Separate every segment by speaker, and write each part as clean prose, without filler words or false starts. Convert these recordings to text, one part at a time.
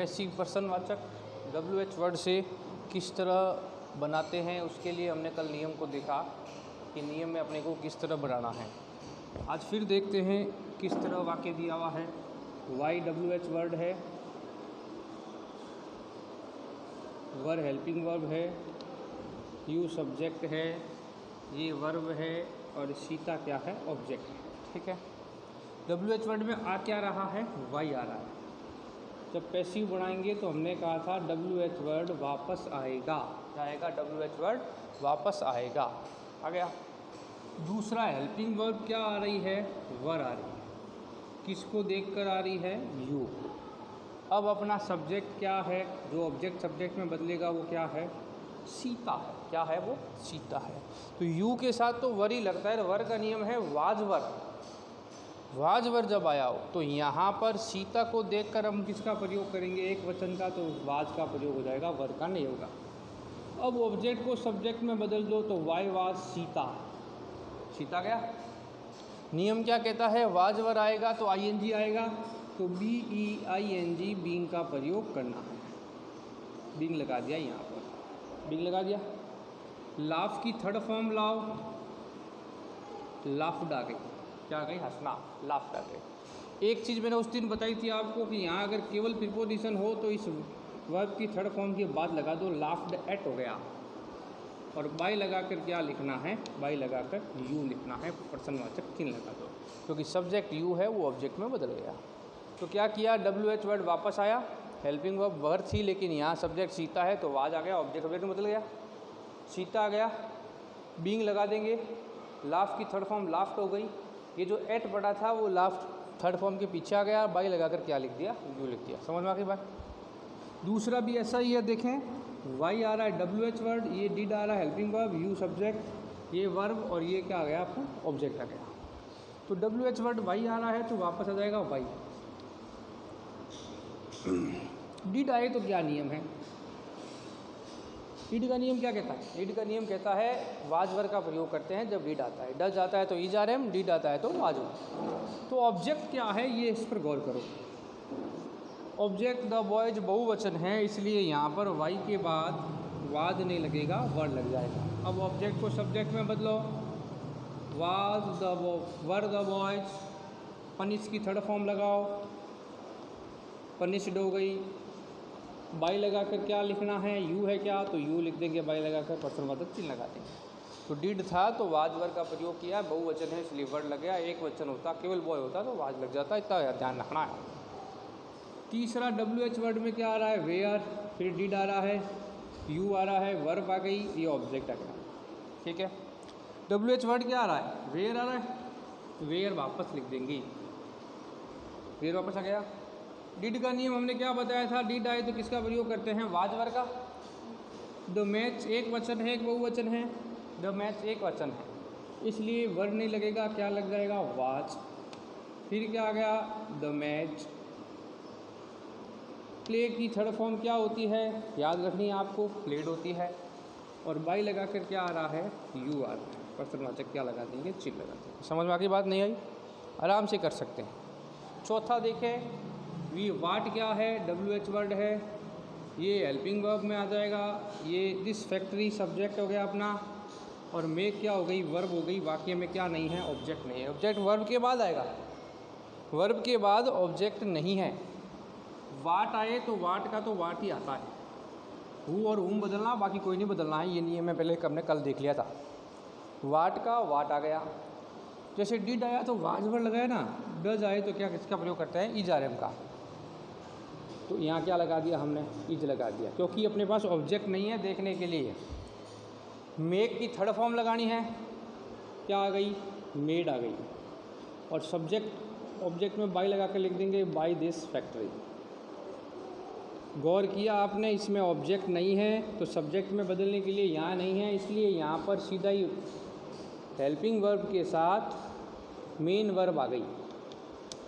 Speaker 1: Passive पर्सनवाचक WH word से किस तरह बनाते हैं, उसके लिए हमने कल नियम को देखा कि नियम में अपने को किस तरह बनाना है। आज फिर देखते हैं किस तरह वाक्य दिया हुआ है। YWH वर्ड है, वर हेल्पिंग वर्ब है, यू सब्जेक्ट है, ये वर्ब है और सीता क्या है, ऑब्जेक्ट है। ठीक है, WH वर्ड में आ क्या रहा है, वाई आ रहा है। जब पैसिव बनाएंगे तो हमने कहा था WH वर्ड वापस आएगा, क्या आएगा, WH वर्ड वापस आएगा, आ गया। दूसरा हेल्पिंग वर्ब क्या आ रही है, वर आ रही है, किसको देखकर आ रही है, यू। अब अपना सब्जेक्ट क्या है, जो ऑब्जेक्ट सब्जेक्ट में बदलेगा वो क्या है, सीता है, क्या है वो, सीता है। तो यू के साथ तो वर ही लगता है, वर का नियम है वाजवर। वाजवर जब आया हो तो यहाँ पर सीता को देखकर हम किसका प्रयोग करेंगे, एक वचन का, तो वाज का प्रयोग हो जाएगा, वर का नहीं होगा। अब ऑब्जेक्ट को सब्जेक्ट में बदल दो तो वाई वाज सीता, सीता गया। नियम क्या कहता है, वाजवर आएगा तो ING आएगा, तो BEING बीइंग का प्रयोग करना है। बीइंग लगा दिया, यहाँ पर बीइंग लगा दिया। लाफ की थर्ड फॉर्म लाओ, लाफ्ड आ गई, क्या आ गई, हंसना, लाफ्ड आ गई। एक चीज़ मैंने उस दिन बताई थी आपको कि यहाँ अगर केवल प्रीपोजिशन हो तो इस वर्ब की थर्ड फॉर्म के बाद लगा दो, लाफ्ड एट हो गया। और बाई लगाकर क्या लिखना है, बाई लगाकर यू लिखना है, पर्सनवाचक चिन्ह लगा दो, क्योंकि सब्जेक्ट यू है वो ऑब्जेक्ट में बदल गया। तो क्या किया, WH वर्ड वापस आया, हेल्पिंग वर्ब वर थी लेकिन यहाँ सब्जेक्ट सीता है तो वाज आ गया, ऑब्जेक्ट ऑब्जेक्ट में बदल गया, सीता आ गया। बीइंग लगा देंगे, लाफ की थर्ड फॉर्म लाफ्ट हो गई, ये जो एट बड़ा था वो लाफ्ट थर्ड फॉर्म के पीछे आ गया, बाई लगाकर क्या लिख दिया, यू लिख दिया। समझ में आ गई बात। दूसरा भी ऐसा ही है, देखें, वाई आ रहा है WH वर्ड, ये डिड आ रहा है हेल्पिंग वर्ब, यू सब्जेक्ट, ये वर्ब और ये क्या आ गया आपका, ऑब्जेक्ट आ गया। तो WH वर्ड वाई आ रहा है तो वापस आ जाएगा वाई। डिड आए तो क्या नियम है, डिड का नियम क्या कहता है, डिड का नियम कहता है वाजवर का प्रयोग करते हैं जब डिड आता है। डज आता है तो इजारम, डिड आता है तो वाजवर। तो ऑब्जेक्ट क्या है ये इस पर गौर करो। ऑब्जेक्ट द बॉयज बहुवचन है, इसलिए यहाँ पर वाई के बाद वाज नहीं लगेगा, वर्ड लग जाएगा। अब ऑब्जेक्ट को सब्जेक्ट में बदलो, was the were the boys, punish की थर्ड फॉर्म लगाओ, पनिश्ड हो गई। बाई लगाकर क्या लिखना है, यू है क्या, तो यू लिख देंगे, बाई लगाकर पर्सनवाचक चिन्ह लगा देंगे। तो डिड था तो वाज वर्ड का प्रयोग किया, बहुवचन है इसलिए वर्ड लग गया। एक वचन होता, केवल बॉय होता तो वाज लग जाता, इतना ध्यान रखना है। तीसरा WH वर्ड में क्या आ रहा है, वेयर, फिर डिड आ रहा है, यू आ रहा है, वर्ब आ गई, ये ऑब्जेक्ट आ गया। ठीक है, WH वर्ड क्या आ रहा है, वेयर आ रहा है, वेयर वापस लिख देंगे, वेयर वापस आ गया। डिड का नियम हमने क्या बताया था, डिड आए तो किसका प्रयोग करते हैं, वाजवर का। द मैच एक वचन है, एक बहुवचन है, द मैच एक वचन है इसलिए वर्ड नहीं लगेगा, क्या लग जाएगा, वाज। फिर क्या आ गया, द मैच। प्ले की थर्ड फॉर्म क्या होती है, याद रखनी है आपको, प्लेड होती है। और बाई लगाकर क्या आ रहा है, यू आ रहा है, पर्सनवाचक क्या लगा देंगे, चिन्ह लगा देंगे। समझ में आगे बात नहीं आई, आराम से कर सकते हैं। चौथा देखें, वी वाट क्या है, WH वर्ड है, ये हेल्पिंग वर्ब में आ जाएगा, ये दिस फैक्ट्री सब्जेक्ट हो गया अपना, और मेक क्या हो गई, वर्ब हो गई। वाक्य में क्या नहीं है, ऑब्जेक्ट नहीं है, ऑब्जेक्ट वर्ब के बाद आएगा, वर्ब के बाद ऑब्जेक्ट नहीं है। वाट आए तो वाट का तो वाट ही आता है, हु और हुम बदलना, बाकी कोई नहीं बदलना है, ये नियम में पहले हमने कल देख लिया था। वाट का वाट आ गया, जैसे डिड आया तो वाजवर लगाया ना, डज आए तो क्या किसका प्रयोग करते हैं, इजारम का। तो यहाँ क्या लगा दिया हमने, इज लगा दिया, क्योंकि अपने पास ऑब्जेक्ट नहीं है देखने के लिए। मेक की थर्ड फॉर्म लगानी है, क्या आ गई, मेड आ गई। और सब्जेक्ट ऑब्जेक्ट में बाई लगा कर लिख देंगे, बाई दिस फैक्ट्री। गौर किया आपने, इसमें ऑब्जेक्ट नहीं है तो सब्जेक्ट में बदलने के लिए यहाँ नहीं है, इसलिए यहाँ पर सीधा ही हेल्पिंग वर्ब के साथ मेन वर्ब आ गई।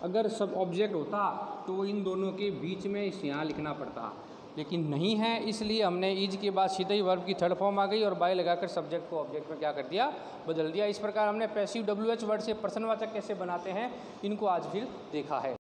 Speaker 1: अगर सब ऑब्जेक्ट होता तो इन दोनों के बीच में इस यहाँ लिखना पड़ता, लेकिन नहीं है, इसलिए हमने इज के बाद सीधा ही वर्ब की थर्ड फॉर्म आ गई और बाई लगाकर सब्जेक्ट को ऑब्जेक्ट में क्या कर दिया, बदल दिया। इस प्रकार हमने पैसिव WH वर्ड से पर्सनवाचक कैसे बनाते हैं, इनको आज फिर देखा है।